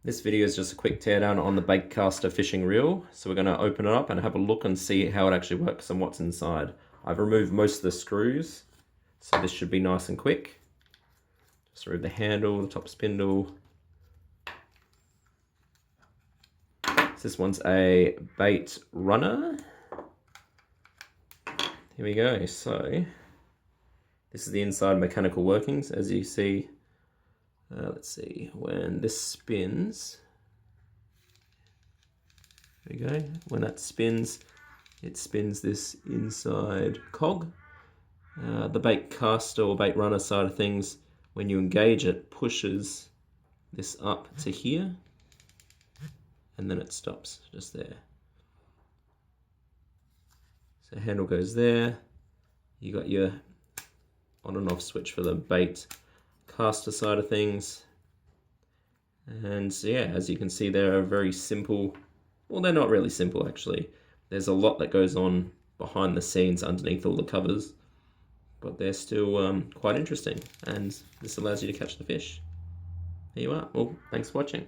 This video is just a quick teardown on the baitcaster fishing reel. So we're going to open it up and have a look and see how it actually works and what's inside. I've removed most of the screws, so this should be nice and quick. Just remove the handle, the top spindle. So this one's a bait runner. Here we go. So this is the inside mechanical workings. As you see, let's see, when this spins, there we go. When that spins, it spins this inside cog. The bait caster or bait runner side of things, when you engage it, pushes this up to here, and then it stops just there. So handle goes there. You got your on and off switch for the bait caster side of things. And so yeah, as you can see, they're very simple. Well, they're not really simple actually. There's a lot that goes on behind the scenes underneath all the covers, but they're still quite interesting, and this allows you to catch the fish. There you are. Well, thanks for watching.